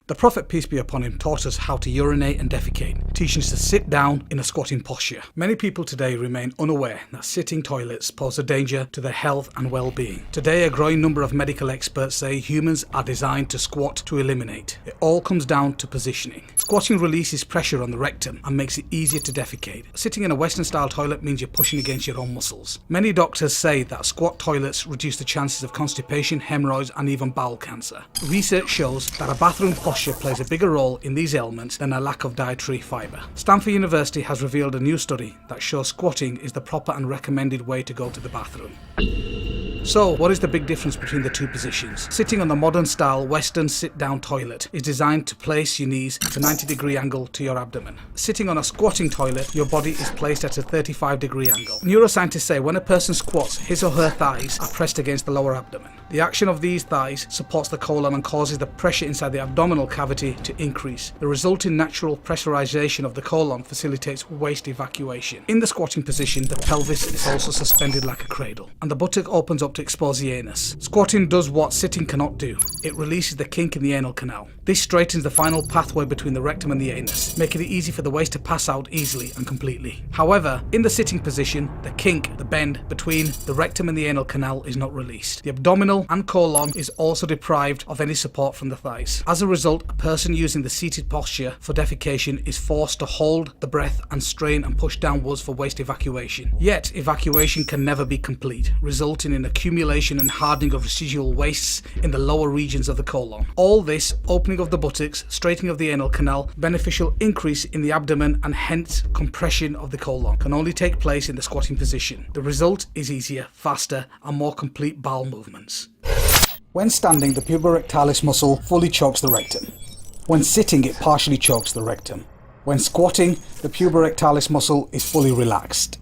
The Prophet, peace be upon him, taught us how to urinate and defecate, teaching us to sit down in a squatting posture. Many people today remain unaware that sitting toilets pose a danger to their health and well-being. Today, a growing number of medical experts say humans are designed to squat to eliminate. It all comes down to positioning. Squatting releases pressure on the rectum and makes it easier to defecate. Sitting in a Western-style toilet means you're pushing against your own muscles. Many doctors say that squat toilets reduce the chances of constipation, hemorrhoids, and even bowel cancer. Research shows that a bathroom posture plays a bigger role in these ailments than a lack of dietary fibre. Stanford University has revealed a new study that shows squatting is the proper and recommended way to go to the bathroom. So, what is the big difference between the two positions? Sitting on the modern-style Western sit-down toilet is designed to place your knees at a 90-degree angle to your abdomen. Sitting on a squatting toilet, your body is placed at a 35-degree angle. Neuroscientists say when a person squats, his or her thighs are pressed against the lower abdomen. The action of these thighs supports the colon and causes the pressure inside the abdominal cavity to increase. The resulting natural pressurization of the colon facilitates waste evacuation. In the squatting position, the pelvis is also suspended like a cradle, and the buttock opens up to expose the anus. Squatting does what sitting cannot do. It releases the kink in the anal canal. This straightens the final pathway between the rectum and the anus, making it easy for the waste to pass out easily and completely. However, in the sitting position, the kink, the bend between the rectum and the anal canal is not released. The abdominal and colon is also deprived of any support from the thighs. As a result, a person using the seated posture for defecation is forced to hold the breath and strain and push downwards for waste evacuation. Yet, evacuation can never be complete, resulting in accumulation and hardening of residual wastes in the lower regions of the colon. All this, opening of the buttocks, straightening of the anal canal, beneficial increase in the abdomen, and hence compression of the colon, can only take place in the squatting position. The result is easier, faster, and more complete bowel movements. When standing, the puborectalis muscle fully chokes the rectum. When sitting, it partially chokes the rectum. When squatting, the puborectalis muscle is fully relaxed.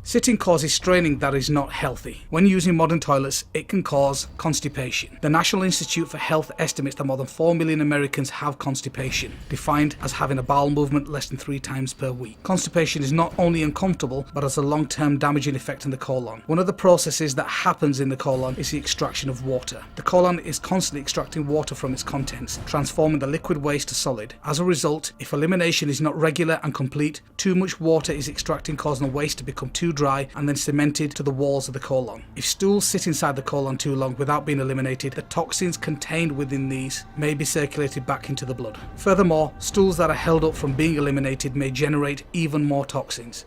Sitting causes straining that is not healthy. When using modern toilets, it can cause constipation. The National Institute for Health estimates that more than 4 million Americans have constipation, defined as having a bowel movement less than 3 times per week. Constipation is not only uncomfortable, but has a long-term damaging effect on the colon. One of the processes that happens in the colon is the extraction of water. The colon is constantly extracting water from its contents, transforming the liquid waste to solid. As a result, if elimination is not regular and complete, too much water is extracting, causing the waste to become too dry and then cemented to the walls of the colon. If stools sit inside the colon too long without being eliminated, the toxins contained within these may be circulated back into the blood. Furthermore, stools that are held up from being eliminated may generate even more toxins.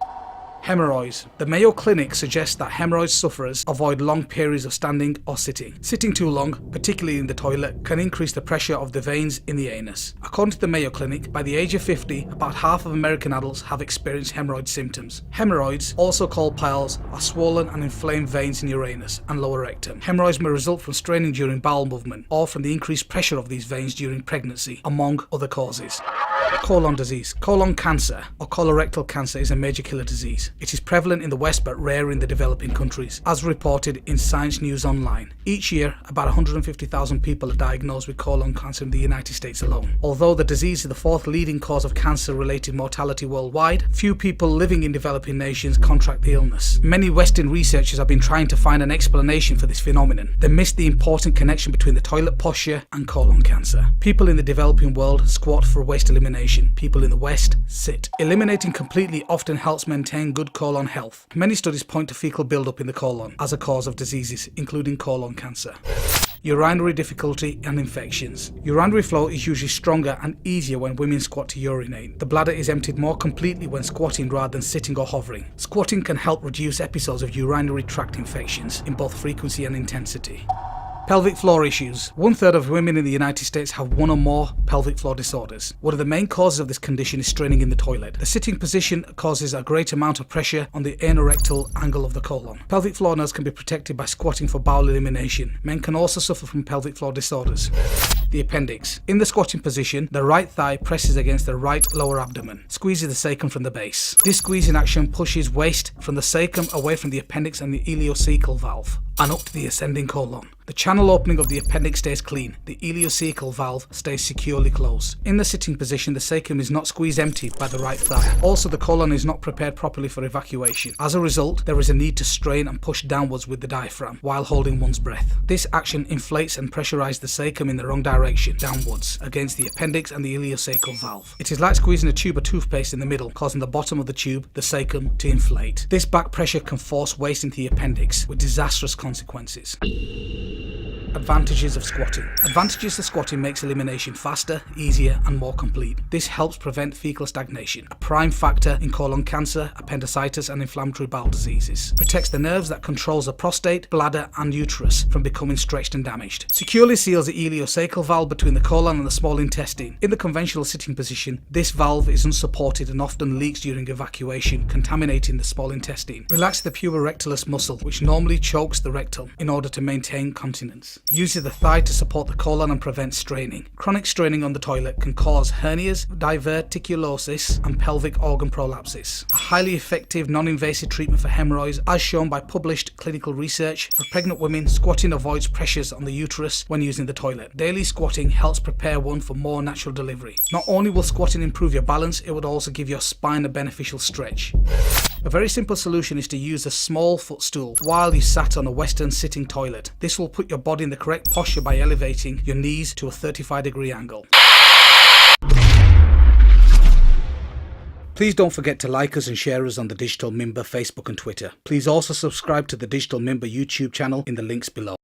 Hemorrhoids. The Mayo Clinic suggests that hemorrhoid sufferers avoid long periods of standing or sitting. Sitting too long, particularly in the toilet, can increase the pressure of the veins in the anus. According to the Mayo Clinic, by the age of 50, about half of American adults have experienced hemorrhoid symptoms. Hemorrhoids, also called piles, are swollen and inflamed veins in your anus and lower rectum. Hemorrhoids may result from straining during bowel movement or from the increased pressure of these veins during pregnancy, among other causes. Colon disease. Colon cancer or colorectal cancer is a major killer disease. It is prevalent in the West but rare in the developing countries, as reported in Science News Online. Each year, about 150,000 people are diagnosed with colon cancer in the United States alone. Although the disease is the 4th leading cause of cancer-related mortality worldwide, few people living in developing nations contract the illness. Many Western researchers have been trying to find an explanation for this phenomenon. They miss the important connection between the toilet posture and colon cancer. People in the developing world squat for waste elimination. People in the West sit. Eliminating completely often helps maintain good colon health. Many studies point to fecal buildup in the colon as a cause of diseases, including colon cancer. Urinary difficulty and infections. Urinary flow is usually stronger and easier when women squat to urinate. The bladder is emptied more completely when squatting rather than sitting or hovering. Squatting can help reduce episodes of urinary tract infections in both frequency and intensity. Pelvic floor issues. 1/3 of women in the United States have one or more pelvic floor disorders. One of the main causes of this condition is straining in the toilet. The sitting position causes a great amount of pressure on the anorectal angle of the colon. Pelvic floor nerves can be protected by squatting for bowel elimination. Men can also suffer from pelvic floor disorders. The appendix. In the squatting position, the right thigh presses against the right lower abdomen, squeezing the sacrum from the base. This squeezing action pushes waste from the sacrum away from the appendix and the ileocecal valve. and up to the ascending colon. The channel opening of the appendix stays clean. The ileocecal valve stays securely closed. In the sitting position, the cecum is not squeezed empty by the right thigh. Also, the colon is not prepared properly for evacuation. As a result, there is a need to strain and push downwards with the diaphragm while holding one's breath. This action inflates and pressurizes the cecum in the wrong direction, downwards, against the appendix and the ileocecal valve. It is like squeezing a tube of toothpaste in the middle, causing the bottom of the tube, the cecum, to inflate. This back pressure can force waste into the appendix, with disastrous consequences. Advantages of squatting. Advantages of squatting makes elimination faster, easier and more complete. This helps prevent fecal stagnation, a prime factor in colon cancer, appendicitis and inflammatory bowel diseases. Protects the nerves that controls the prostate, bladder and uterus from becoming stretched and damaged. Securely seals the ileocecal valve between the colon and the small intestine. In the conventional sitting position, this valve is unsupported and often leaks during evacuation, contaminating the small intestine. Relax the puborectalis muscle, which normally chokes the rectum, in order to maintain continence. Uses the thigh to support the colon and prevent straining. Chronic straining on the toilet can cause hernias, diverticulosis and pelvic organ prolapses. A highly effective non-invasive treatment for hemorrhoids, as shown by published clinical research. For pregnant women, squatting avoids pressures on the uterus when using the toilet. Daily squatting helps prepare one for more natural delivery. Not only will squatting improve your balance, it would also give your spine a beneficial stretch. A very simple solution is to use a small footstool while you sat on a Western sitting toilet. This will put your body in the correct posture by elevating your knees to a 35-degree angle. Please don't forget to like us and share us on the Digital Mimba Facebook and Twitter. Please also subscribe to the Digital Mimba YouTube channel in the links below.